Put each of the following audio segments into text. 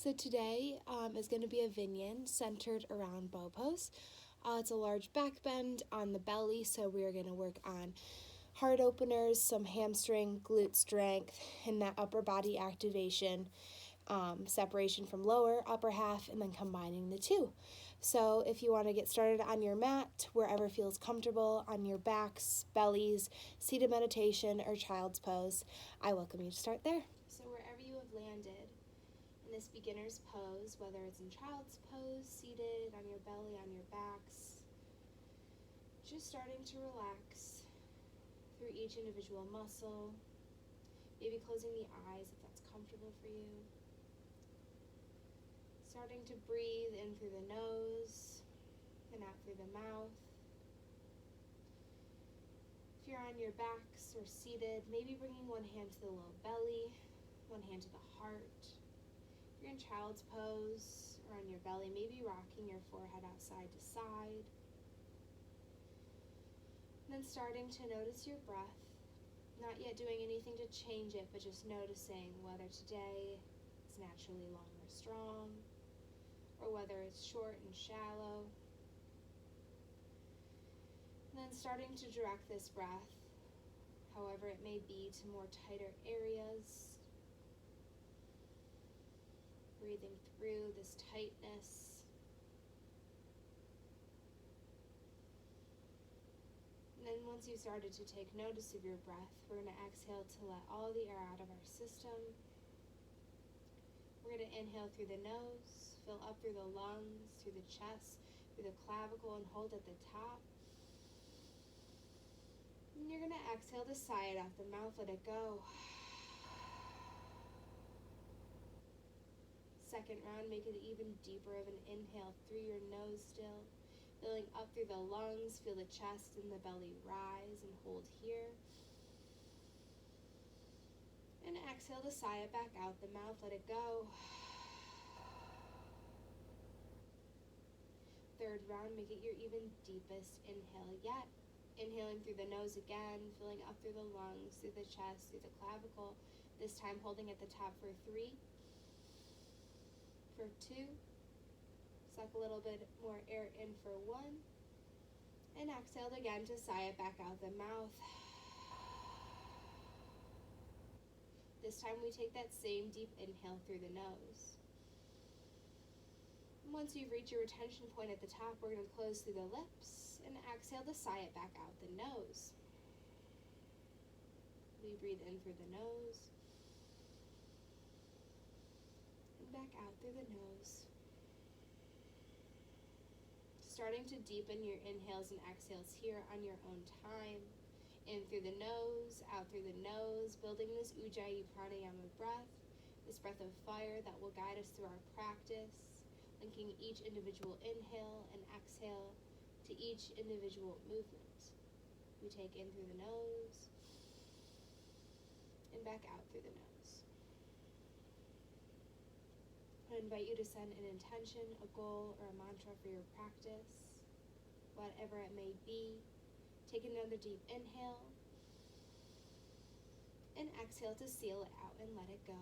So today is going to be a VinYin centered around bow pose. It's a large back bend on the belly, so we're going to work on heart openers, some hamstring, glute strength, and that upper body activation, separation from lower, upper half, and then combining the two. So if you want to get started on your mat, wherever feels comfortable, on your backs, bellies, seated meditation, or child's pose, I welcome you to start there. So wherever you have landed, in this beginner's pose, whether it's in child's pose, seated, on your belly, on your backs, just starting to relax through each individual muscle, maybe closing the eyes if that's comfortable for you. Starting to breathe in through the nose and out through the mouth. If you're on your backs or seated, maybe bringing one hand to the low belly, one hand to the heart. If you're in child's pose or on your belly, maybe rocking your forehead out side to side. And then starting to notice your breath, not yet doing anything to change it, but just noticing whether today is naturally long or strong, or whether it's short and shallow. And then starting to direct this breath, however it may be, to more tighter areas. Breathing through this tightness. And then once you've started to take notice of your breath, we're going to exhale to let all the air out of our system. We're going to inhale through the nose, fill up through the lungs, through the chest, through the clavicle, and hold at the top. And you're going to exhale to sigh it out the mouth, let it go. Second round, make it even deeper of an inhale through your nose still. Filling up through the lungs, feel the chest and the belly rise and hold here. And exhale to sigh it back out the mouth, let it go. Third round, make it your even deepest inhale yet. Inhaling through the nose again, filling up through the lungs, through the chest, through the clavicle. This time holding at the top for 3. For 2, suck a little bit more air in for 1, and exhaled again to sigh it back out the mouth. This time we take that same deep inhale through the nose. And once you've reached your retention point at the top, we're going to close through the lips and exhale to sigh it back out the nose. We breathe in through the nose. Back out through the nose. Starting to deepen your inhales and exhales here on your own time. In through the nose, out through the nose, building this Ujjayi pranayama breath, this breath of fire that will guide us through our practice, linking each individual inhale and exhale to each individual movement. We take in through the nose and back out through the nose. I invite you to send an intention, a goal, or a mantra for your practice, whatever it may be. Take another deep inhale, and exhale to seal it out and let it go.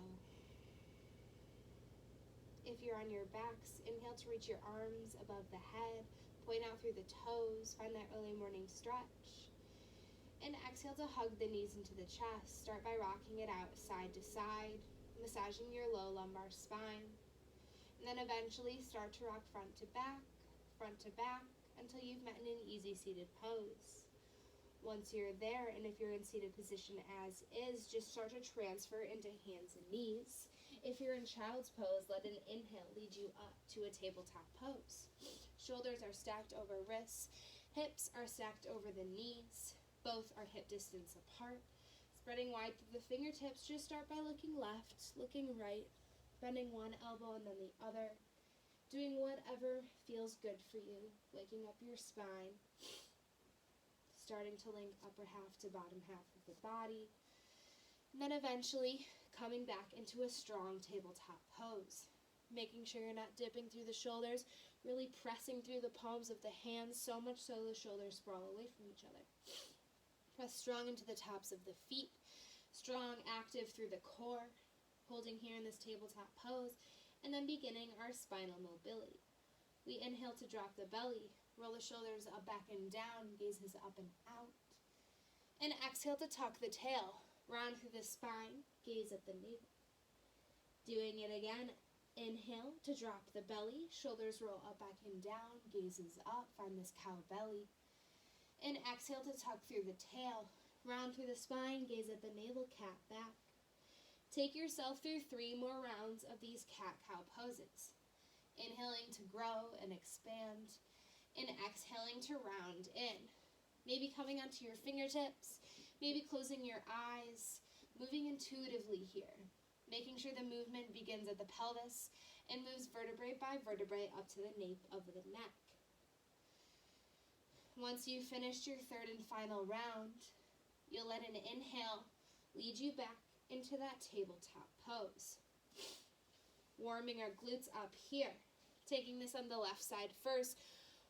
If you're on your backs, inhale to reach your arms above the head, point out through the toes, find that early morning stretch, and exhale to hug the knees into the chest. Start by rocking it out side to side, massaging your low lumbar spine. And then eventually start to rock front to back, until you've met in an easy seated pose. Once you're there, and if you're in seated position as is, just start to transfer into hands and knees. If you're in child's pose, let an inhale lead you up to a tabletop pose. Shoulders are stacked over wrists, hips are stacked over the knees, both are hip distance apart. Spreading wide through the fingertips, just start by looking left, looking right, bending one elbow and then the other, doing whatever feels good for you, waking up your spine, starting to link upper half to bottom half of the body, and then eventually coming back into a strong tabletop pose, making sure you're not dipping through the shoulders, really pressing through the palms of the hands, so much so the shoulders sprawl away from each other. Press strong into the tops of the feet, strong, active through the core, holding here in this tabletop pose, And then beginning our spinal mobility. We inhale to drop the belly, roll the shoulders up, back, and down, gazes up and out. And exhale to tuck the tail, round through the spine, gaze at the navel. Doing it again. Inhale to drop the belly, shoulders roll up, back, and down, gazes up, find this cow belly. And exhale to tuck through the tail, round through the spine, gaze at the navel, cat back. Take yourself through 3 more rounds of these cat-cow poses. Inhaling to grow and expand, and exhaling to round in. Maybe coming onto your fingertips, maybe closing your eyes, moving intuitively here. Making sure the movement begins at the pelvis and moves vertebrae by vertebrae up to the nape of the neck. Once you've finished your 3rd and final round, you'll let an inhale lead you back into that tabletop pose. Warming our glutes up here. Taking this on the left side first,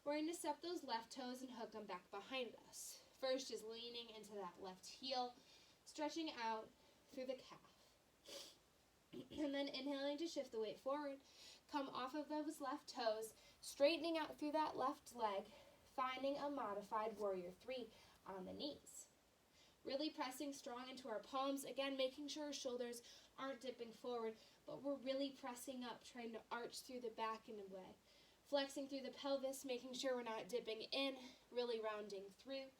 we're going to step those left toes and hook them back behind us. First is leaning into that left heel, stretching out through the calf. And then inhaling to shift the weight forward, come off of those left toes, straightening out through that left leg, finding a modified warrior 3 on the knees. Really pressing strong into our palms, again making sure our shoulders aren't dipping forward, but we're really pressing up, trying to arch through the back and away. Flexing through the pelvis, making sure we're not dipping in, really rounding through.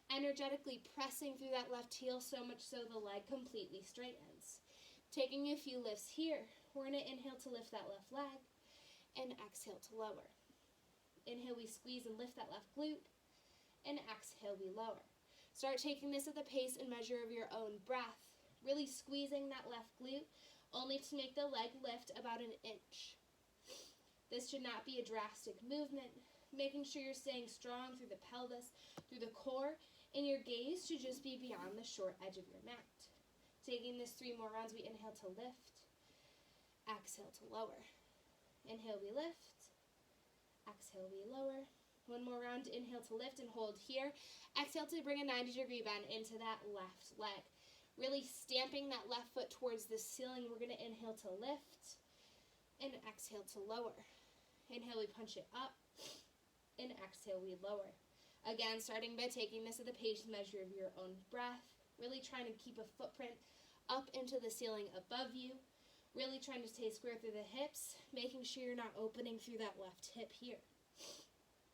Energetically pressing through that left heel so much so the leg completely straightens. Taking a few lifts here, we're going to inhale to lift that left leg, and exhale to lower. Inhale, we squeeze and lift that left glute, and exhale, we lower. Start taking this at the pace and measure of your own breath, really squeezing that left glute, only to make the leg lift about an inch. This should not be a drastic movement, making sure you're staying strong through the pelvis, through the core, and your gaze should just be beyond the short edge of your mat. Taking this 3 more rounds, we inhale to lift, exhale to lower. Inhale, we lift, exhale, we lower. 1 more round, inhale to lift and hold here. Exhale to bring a 90-degree bend into that left leg. Really stamping that left foot towards the ceiling. We're going to inhale to lift and exhale to lower. Inhale, we punch it up, and exhale, we lower. Again, starting by taking this at the pace measure of your own breath. Really trying to keep a footprint up into the ceiling above you. Really trying to stay square through the hips, making sure you're not opening through that left hip here.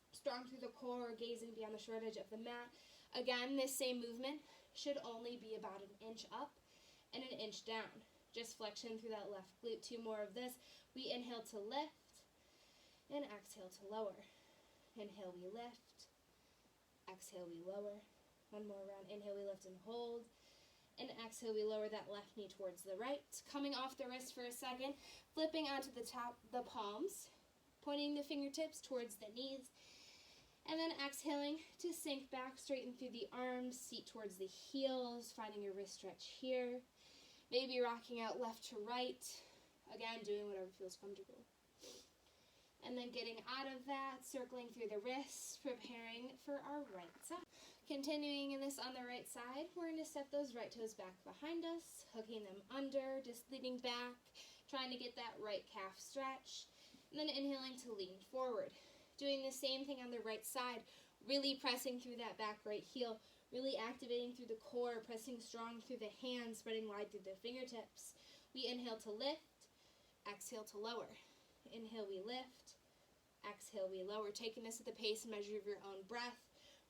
Strong through the core, gazing beyond the short edge of the mat. Again, this same movement should only be about an inch up and an inch down. Just flexion through that left glute. 2 more of this. We inhale to lift and exhale to lower. Inhale, we lift. Exhale, we lower. 1 more round. Inhale, we lift and hold. And exhale, we lower that left knee towards the right. Coming off the wrist for a second. Flipping onto the top, the palms. Pointing the fingertips towards the knees. And then exhaling to sink back, straighten through the arms, seat towards the heels, finding your wrist stretch here. Maybe rocking out left to right. Again, doing whatever feels comfortable. And then getting out of that, circling through the wrists, preparing for our right side. Continuing in this on the right side, we're going to step those right toes back behind us, hooking them under, just leaning back, trying to get that right calf stretch. And then inhaling to lean forward. Doing the same thing on the right side, really pressing through that back right heel, really activating through the core, pressing strong through the hands, spreading wide through the fingertips. We inhale to lift, exhale to lower. Inhale, we lift, exhale, we lower. Taking this at the pace and measure of your own breath,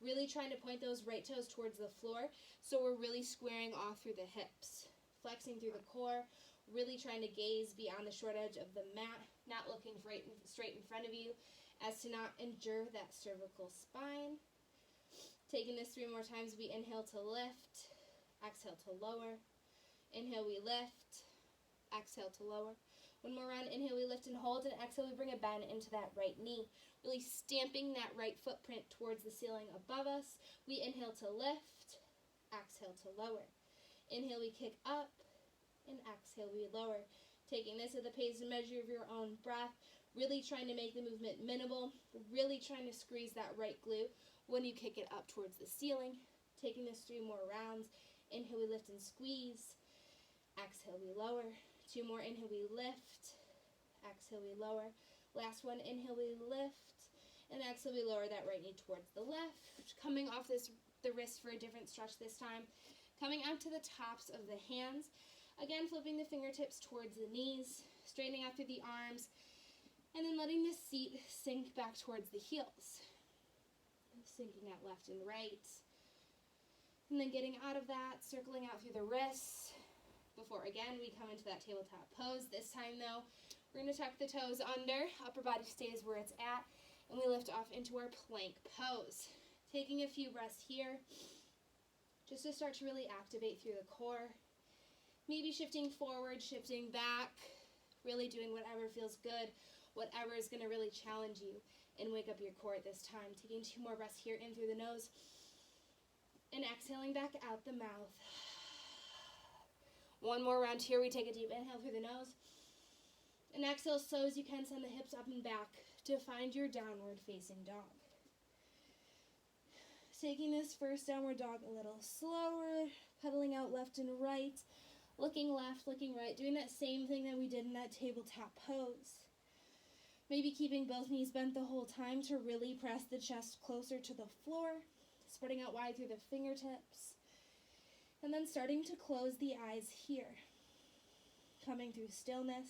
really trying to point those right toes towards the floor, so we're really squaring off through the hips. Flexing through the core, really trying to gaze beyond the short edge of the mat, not looking straight in front of you, as to not injure that cervical spine. Taking this 3 more times, we inhale to lift, exhale to lower. Inhale, we lift, exhale to lower. 1 more round, inhale, we lift and hold, and exhale, we bring a bend into that right knee. Really stamping that right footprint towards the ceiling above us. We inhale to lift, exhale to lower. Inhale, we kick up, and exhale, we lower. Taking this at the pace and measure of your own breath. Really trying to make the movement minimal. Really trying to squeeze that right glute when you kick it up towards the ceiling. Taking this 3 more rounds. Inhale, we lift and squeeze. Exhale, we lower. 2 more. Inhale, we lift. exhale, we lower. Last one, inhale, we lift, and exhale, we lower that right knee towards the left. Coming off the wrist for a different stretch this time. Coming out to the tops of the hands. Again, flipping the fingertips towards the knees, straightening out through the arms, and then letting the seat sink back towards the heels. Sinking out left and right. And then getting out of that, circling out through the wrists. Before, again, we come into that tabletop pose. This time, though, we're going to tuck the toes under. Upper body stays where it's at. And we lift off into our plank pose. Taking a few breaths here, just to start to really activate through the core. Maybe shifting forward, shifting back, really doing whatever feels good, whatever is going to really challenge you and wake up your core at this time. Taking 2 more breaths here in through the nose and exhaling back out the mouth. 1 more round here. We take a deep inhale through the nose and exhale slow as you can. Send the hips up and back to find your downward facing dog. Taking this first downward dog a little slower, pedaling out left and right, looking left, looking right, doing that same thing that we did in that tabletop pose. Maybe keeping both knees bent the whole time to really press the chest closer to the floor, spreading out wide through the fingertips, and then starting to close the eyes here. Coming through stillness,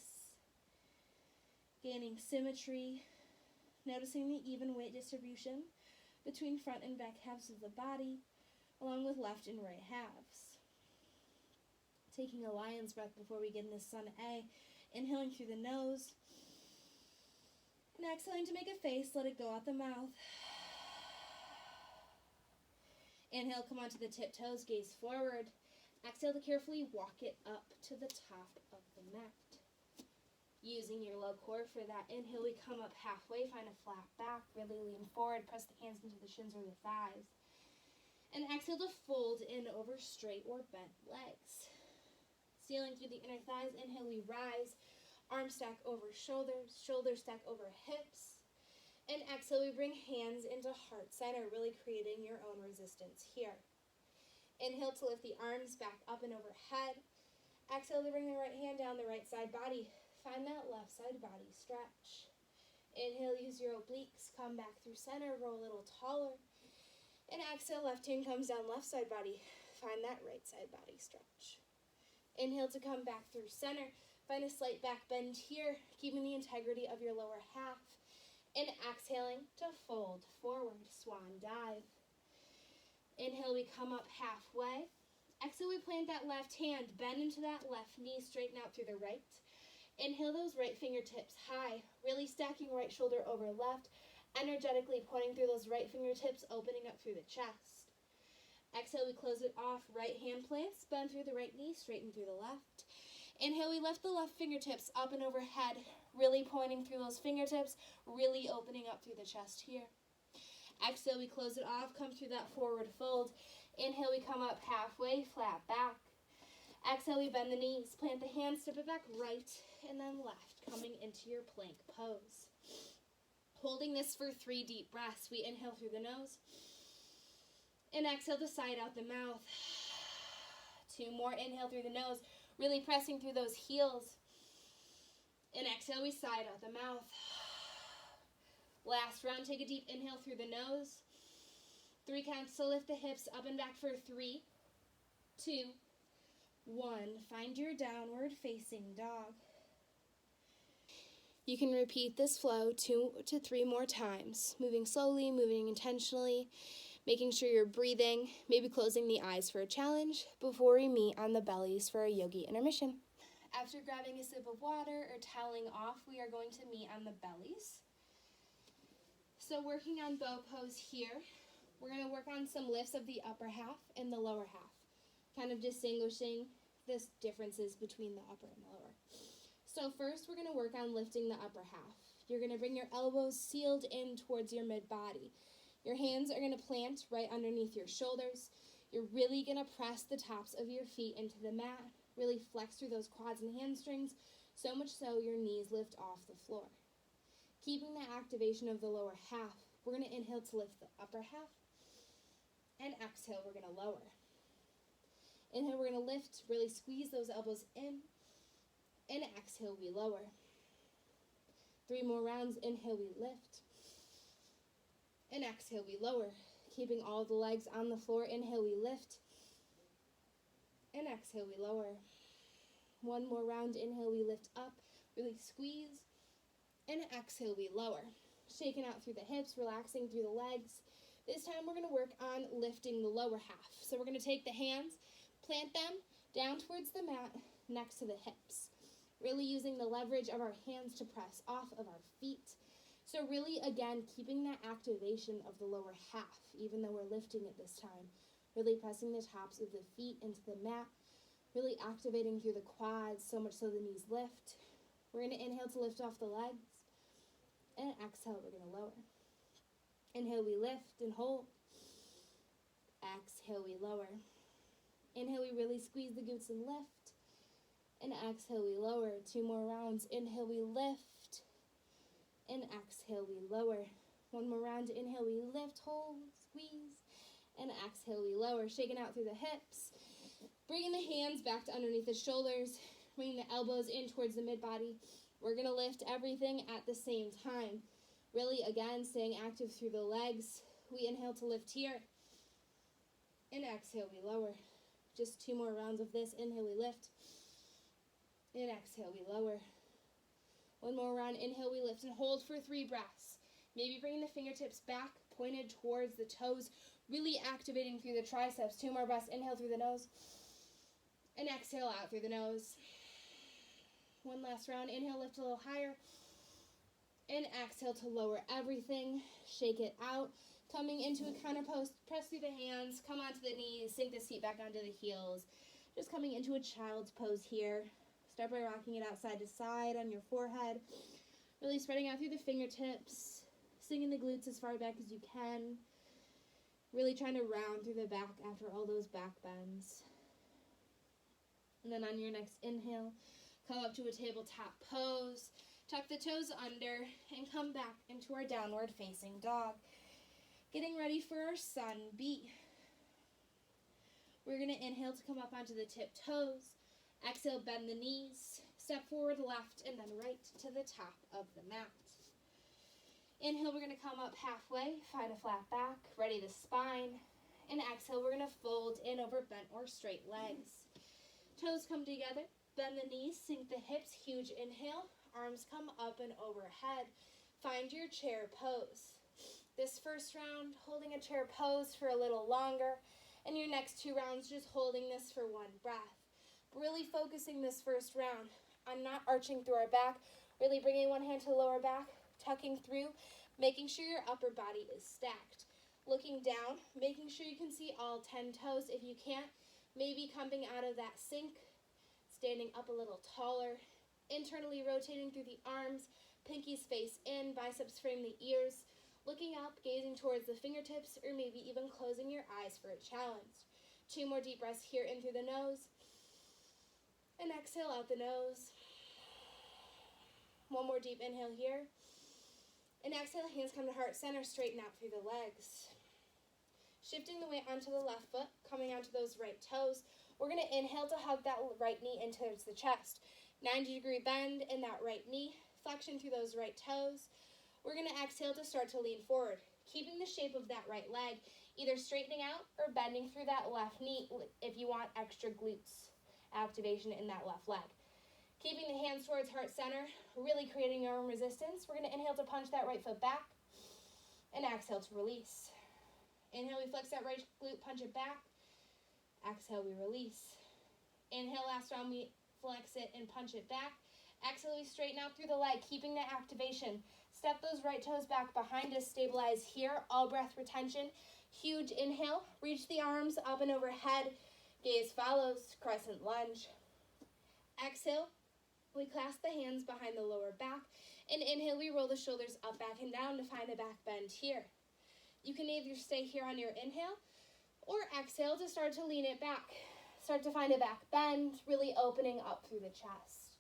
gaining symmetry, noticing the even weight distribution between front and back halves of the body, along with left and right halves. Taking a lion's breath before we get in the sun A, inhaling through the nose, and exhaling to make a face, let it go out the mouth. Inhale, come onto the tiptoes, gaze forward. Exhale to carefully walk it up to the top of the mat. Using your low core for that inhale, we come up halfway, find a flat back, really lean forward, press the hands into the shins or the thighs. And exhale to fold in over straight or bent legs. Sealing through the inner thighs, inhale, we rise. Arms stack over shoulders, shoulders stack over hips. And exhale, we bring hands into heart center, really creating your own resistance here. Inhale to lift the arms back up and overhead. Exhale to bring the right hand down the right side body. Find that left side body stretch. Inhale, use your obliques, come back through center, roll a little taller. And exhale, left hand comes down left side body. Find that right side body stretch. Inhale to come back through center. Find a slight back bend here, keeping the integrity of your lower half. And exhaling to fold forward, swan dive. Inhale, we come up halfway. Exhale, we plant that left hand, bend into that left knee, straighten out through the right. Inhale those right fingertips high, really stacking right shoulder over left, energetically pointing through those right fingertips, opening up through the chest. Exhale, we close it off, right hand plants, bend through the right knee, straighten through the left. Inhale, we lift the left fingertips up and overhead, really pointing through those fingertips, really opening up through the chest here. Exhale, we close it off, come through that forward fold. Inhale, we come up halfway, flat back. Exhale, we bend the knees, plant the hands, step it back right and then left, coming into your plank pose. Holding this for 3 deep breaths, we inhale through the nose and exhale to side out the mouth. 2 more, inhale through the nose, really pressing through those heels. And exhale, we side out the mouth. Last round, take a deep inhale through the nose. 3 counts to lift the hips up and back for 3, 2, 1. Find your downward facing dog. You can repeat this flow 2 to 3 more times, moving slowly, moving intentionally, making sure you're breathing, maybe closing the eyes for a challenge before we meet on the bellies for a yogi intermission. After grabbing a sip of water or toweling off, we are going to meet on the bellies. So working on bow pose here, we're going to work on some lifts of the upper half and the lower half, kind of distinguishing the differences between the upper and the lower. So first, we're going to work on lifting the upper half. You're going to bring your elbows sealed in towards your mid-body. Your hands are going to plant right underneath your shoulders. You're really going to press the tops of your feet into the mat, really flex through those quads and hamstrings, so much so your knees lift off the floor. Keeping the activation of the lower half, we're going to inhale to lift the upper half, and exhale, we're going to lower. Inhale, we're going to lift, really squeeze those elbows in, and exhale, we lower. 3 more rounds. Inhale, we lift. And exhale, we lower. Keeping all the legs on the floor. Inhale, we lift. And exhale, we lower. 1 more round. Inhale, we lift up. Really squeeze. And exhale, we lower. Shaking out through the hips, relaxing through the legs. This time we're going to work on lifting the lower half. So we're going to take the hands, plant them down towards the mat next to the hips. Really using the leverage of our hands to press off of our feet. So really, again, keeping that activation of the lower half, even though we're lifting it this time. Really pressing the tops of the feet into the mat. Really activating through the quads, so much so the knees lift. We're going to inhale to lift off the legs. And exhale, we're going to lower. Inhale, we lift and hold. Exhale, we lower. Inhale, we really squeeze the glutes and lift. And exhale, we lower. 2 more rounds. Inhale, we lift. And exhale, we lower. 1 more round. Inhale, we lift, hold, squeeze. And exhale, we lower. Shaking out through the hips. Bringing the hands back to underneath the shoulders. Bringing the elbows in towards the mid-body. We're going to lift everything at the same time. Really, again, staying active through the legs. We inhale to lift here. And exhale, we lower. Just 2 more rounds of this. Inhale, we lift. And exhale, we lower. 1 more round. Inhale, we lift and hold for 3 breaths. Maybe bringing the fingertips back, pointed towards the toes. Really activating through the triceps. 2 more breaths. Inhale through the nose. And exhale out through the nose. 1 last round. Inhale, lift a little higher. And exhale to lower everything. Shake it out. Coming into a counter pose. Press through the hands. Come onto the knees. Sink the seat back onto the heels. Just coming into a child's pose here. Start by rocking it out side to side on your forehead. Really spreading out through the fingertips. Sinking the glutes as far back as you can. Really trying to round through the back after all those back bends. And then on your next inhale, come up to a tabletop pose. Tuck the toes under and come back into our downward facing dog. Getting ready for our sun B. We're going to inhale to come up onto the tip toes. Exhale, bend the knees. Step forward, left, and then right to the top of the mat. Inhale, we're going to come up halfway. Find a flat back. Ready the spine. And exhale, we're going to fold in over bent or straight legs. Toes come together. Bend the knees. Sink the hips. Huge inhale. Arms come up and overhead. Find your chair pose. This first round, holding a chair pose for a little longer. And your next 2 rounds, just holding this for 1 breath. Really focusing this first round on not arching through our back. Really bringing 1 hand to the lower back. Tucking through. Making sure your upper body is stacked. Looking down. Making sure you can see all 10 toes. If you can't, maybe coming out of that sink. Standing up a little taller. Internally rotating through the arms, pinkies face in, biceps frame the ears, looking up, gazing towards the fingertips, or maybe even closing your eyes for a challenge. 2 more deep breaths here in through the nose, and exhale out the nose. 1 more deep inhale here, and exhale, hands come to heart center, straighten out through the legs. Shifting the weight onto the left foot, coming onto those right toes. We're going to inhale to hug that right knee into the chest. 90-degree bend in that right knee, flexion through those right toes. We're going to exhale to start to lean forward, keeping the shape of that right leg, either straightening out or bending through that left knee if you want extra glutes activation in that left leg. Keeping the hands towards heart center, really creating your own resistance. We're going to inhale to punch that right foot back and exhale to release. Inhale, we flex that right glute, punch it back. Exhale, we release. Inhale, last round, we flex it and punch it back. Exhale, we straighten out through the leg, keeping that activation. Step those right toes back behind us, stabilize here, all breath retention. Huge inhale, reach the arms up and overhead. Gaze follows, crescent lunge. Exhale, we clasp the hands behind the lower back. And inhale, we roll the shoulders up, back, and down to find a back bend here. You can either stay here on your inhale or exhale to start to lean it back. Start to find a back bend, really opening up through the chest.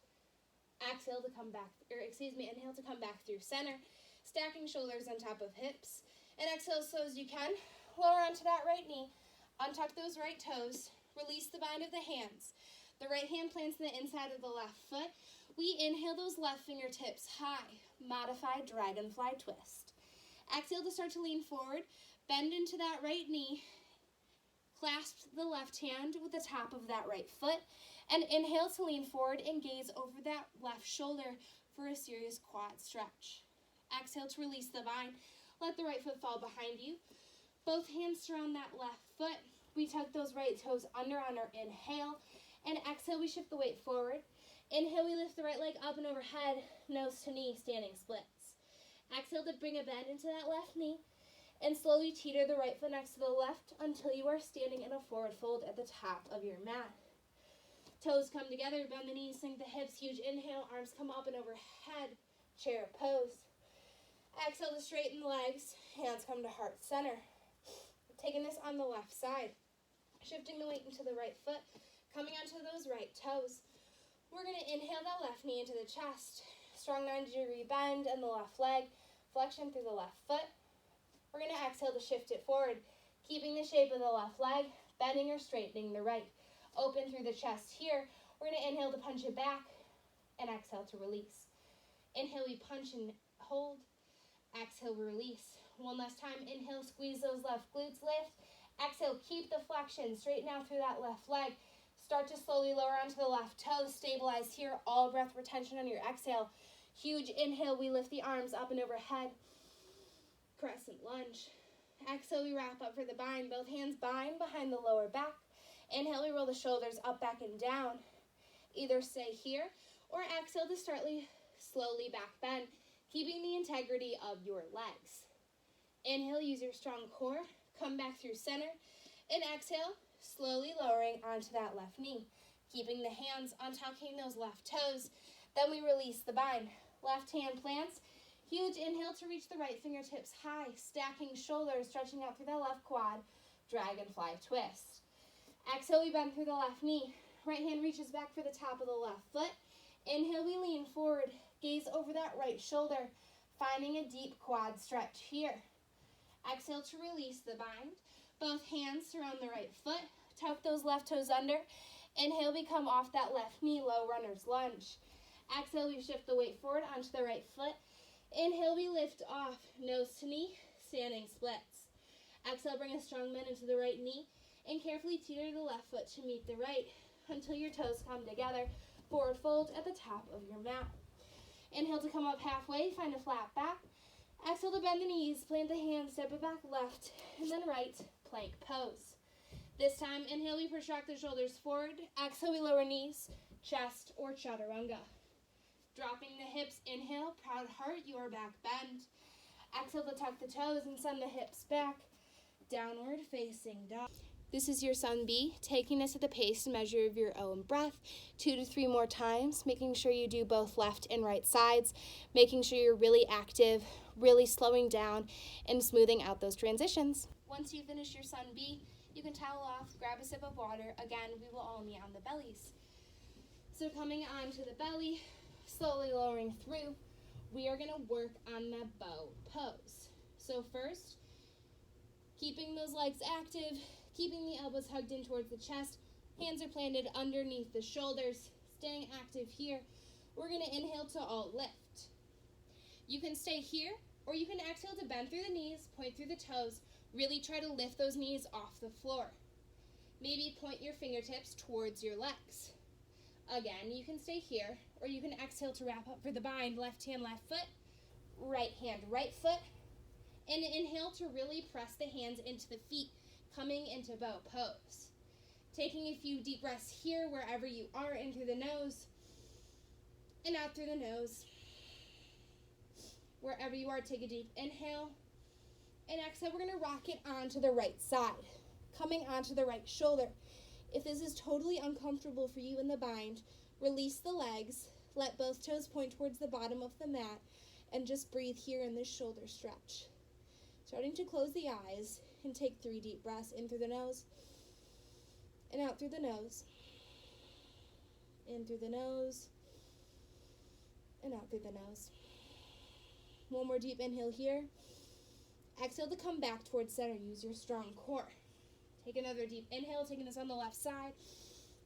Exhale to come back, inhale to come back through center, stacking shoulders on top of hips. And exhale slow as you can, lower onto that right knee, untuck those right toes, release the bind of the hands. The right hand plants in the inside of the left foot. We inhale those left fingertips high, modified dragonfly twist. Exhale to start to lean forward, bend into that right knee, clasp the left hand with the top of that right foot, and inhale to lean forward and gaze over that left shoulder for a serious quad stretch. Exhale to release the bind. Let the right foot fall behind you. Both hands surround that left foot. We tuck those right toes under on our inhale, and exhale, we shift the weight forward. Inhale, we lift the right leg up and overhead, nose to knee, standing splits. Exhale to bring a bend into that left knee, and slowly teeter the right foot next to the left until you are standing in a forward fold at the top of your mat. Toes come together, bend the knees, sink the hips, huge inhale, arms come up and overhead, chair pose. Exhale to straighten the legs, hands come to heart center. Taking this on the left side, shifting the weight into the right foot, coming onto those right toes. We're going to inhale that left knee into the chest, strong 90-degree bend in the left leg, flexion through the left foot. We're going to exhale to shift it forward, keeping the shape of the left leg, bending or straightening the right. Open through the chest here. We're going to inhale to punch it back, and exhale to release. Inhale, we punch and hold. Exhale, release. One last time. Inhale, squeeze those left glutes, lift. Exhale, keep the flexion. Straighten out through that left leg. Start to slowly lower onto the left toes. Stabilize here. All breath retention on your exhale. Huge inhale, we lift the arms up and overhead. Crescent lunge. Exhale, we wrap up for the bind. Both hands bind behind the lower back. Inhale, we roll the shoulders up, back, and down. Either stay here or exhale to start slowly back bend, keeping the integrity of your legs. Inhale, use your strong core. Come back through center. And exhale, slowly lowering onto that left knee, keeping the hands on tucking those left toes. Then we release the bind. Left hand plants. Huge inhale to reach the right fingertips high, stacking shoulders, stretching out through the left quad. Dragonfly twist. Exhale, we bend through the left knee. Right hand reaches back for the top of the left foot. Inhale, we lean forward. Gaze over that right shoulder, finding a deep quad stretch here. Exhale to release the bind. Both hands surround the right foot. Tuck those left toes under. Inhale, we come off that left knee, low runner's lunge. Exhale, we shift the weight forward onto the right foot. Inhale, we lift off, nose to knee, standing splits. Exhale, bring a strong bend into the right knee, and carefully teeter the left foot to meet the right until your toes come together. Forward fold at the top of your mat. Inhale to come up halfway, find a flat back. Exhale to bend the knees, plant the hands, step it back left, and then right, plank pose. This time, inhale, we protract the shoulders forward. Exhale, we lower knees, chest, or chaturanga. Dropping the hips, inhale, proud heart, your back bend. Exhale to tuck the toes and send the hips back, downward facing dog. This is your Sun B, taking this at the pace and measure of your own breath, 2 to 3 more times, making sure you do both left and right sides, making sure you're really active, really slowing down, and smoothing out those transitions. Once you finish your Sun B, you can towel off, grab a sip of water. Again, we will all knee on the bellies. So coming onto the belly, slowly lowering through, we are going to work on the bow pose. So first, keeping those legs active, keeping the elbows hugged in towards the chest, hands are planted underneath the shoulders, staying active here. We're going to inhale to alt lift. You can stay here, or you can exhale to bend through the knees, point through the toes, really try to lift those knees off the floor. Maybe point your fingertips towards your legs. Again, you can stay here, or you can exhale to wrap up for the bind. Left hand, left foot, right hand, right foot, and inhale to really press the hands into the feet, coming into bow pose. Taking a few deep breaths here, wherever you are, in through the nose, and out through the nose. Wherever you are, take a deep inhale, and exhale. We're going to rock it onto the right side, coming onto the right shoulder. If this is totally uncomfortable for you in the bind, release the legs, let both toes point towards the bottom of the mat, and just breathe here in this shoulder stretch. Starting to close the eyes and take 3 deep breaths in through the nose and out through the nose, in through the nose and out through the nose. One more deep inhale here. Exhale to come back towards center. Use your strong core. Take another deep inhale, taking this on the left side.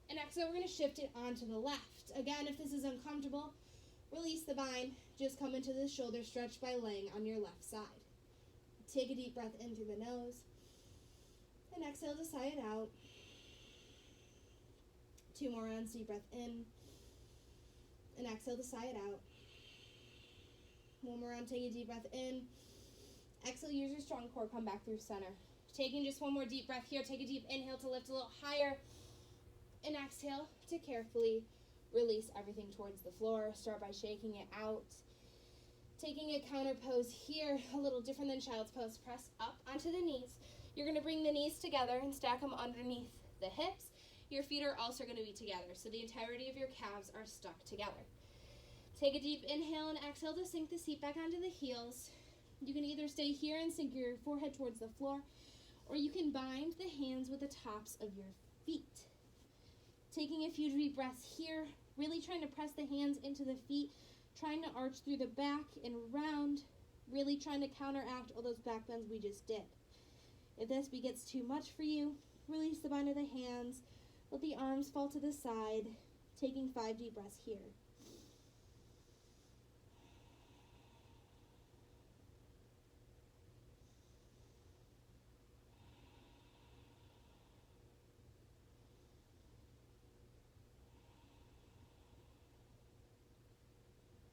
And exhale, we're going to shift it onto the left. Again, if this is uncomfortable, Release the bind. Just come into the shoulder stretch by laying on your left side. Take a deep breath in through the nose. And exhale to sigh it out. 2 more rounds, deep breath in. And exhale to sigh it out. 1 more round, take a deep breath in. Exhale, use your strong core, come back through center. Taking just 1 more deep breath here. Take a deep inhale to lift a little higher. And exhale to carefully release everything towards the floor. Start by shaking it out. Taking a counter pose here, a little different than child's pose. Press up onto the knees. You're going to bring the knees together and stack them underneath the hips. Your feet are also going to be together, so the entirety of your calves are stuck together. Take a deep inhale and exhale to sink the seat back onto the heels. You can either stay here and sink your forehead towards the floor, or you can bind the hands with the tops of your feet. Taking a few deep breaths here, really trying to press the hands into the feet, trying to arch through the back and around, really trying to counteract all those back bends we just did. If this gets too much for you, release the bind of the hands, let the arms fall to the side, taking 5 deep breaths here.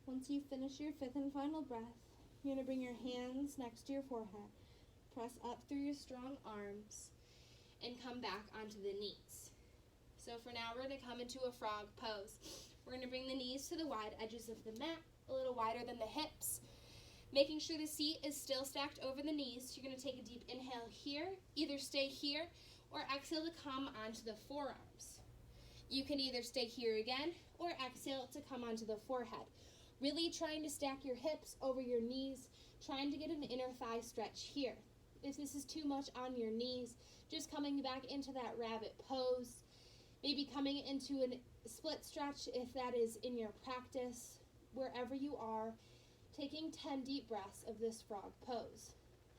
Once you finish your 5th and final breath, you're going to bring your hands next to your forehead. Press up through your strong arms and come back onto the knees. So for now, we're going to come into a frog pose. We're going to bring the knees to the wide edges of the mat, a little wider than the hips. Making sure the seat is still stacked over the knees. You're going to take a deep inhale here, either stay here or exhale to come onto the forearms. You can either stay here again or exhale to come onto the forehead. Really trying to stack your hips over your knees, trying to get an inner thigh stretch here. If this is too much on your knees, just coming back into that rabbit pose, maybe coming into a split stretch if that is in your practice, wherever you are, taking 10 deep breaths of this frog pose,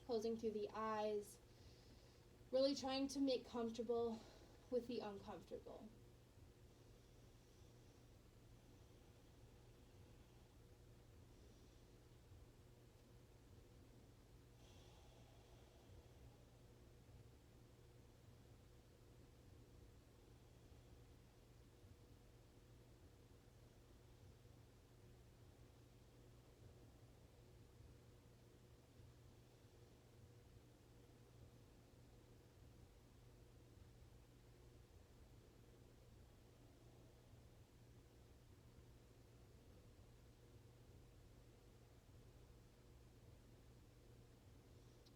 closing through the eyes, really trying to make comfortable with the uncomfortable.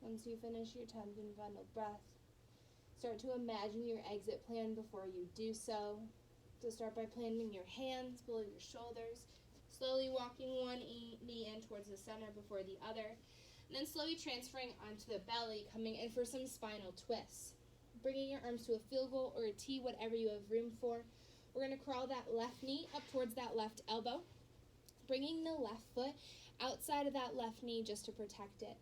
Once you finish your 10th and final breath, start to imagine your exit plan before you do so. So start by planting your hands below your shoulders, slowly walking one knee in towards the center before the other, and then slowly transferring onto the belly, coming in for some spinal twists. Bringing your arms to a field goal or a T, whatever you have room for. We're going to crawl that left knee up towards that left elbow, bringing the left foot outside of that left knee just to protect it.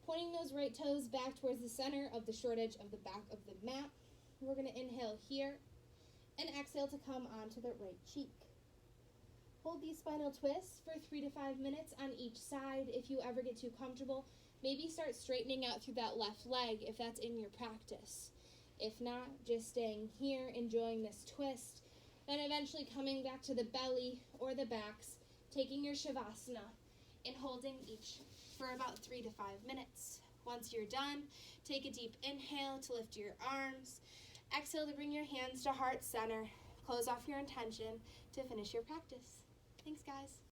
Pointing those right toes back towards the center of the short edge of the back of the mat. We're going to inhale here and exhale to come onto the right cheek. Hold these spinal twists for 3 to 5 minutes on each side. If you ever get too comfortable, maybe start straightening out through that left leg if that's in your practice. If not, just staying here, enjoying this twist, then eventually coming back to the belly or the backs, taking your shavasana and holding each for about 3 to 5 minutes. Once you're done, take a deep inhale to lift your arms. Exhale to bring your hands to heart center. Close off your intention to finish your practice. Thanks, guys.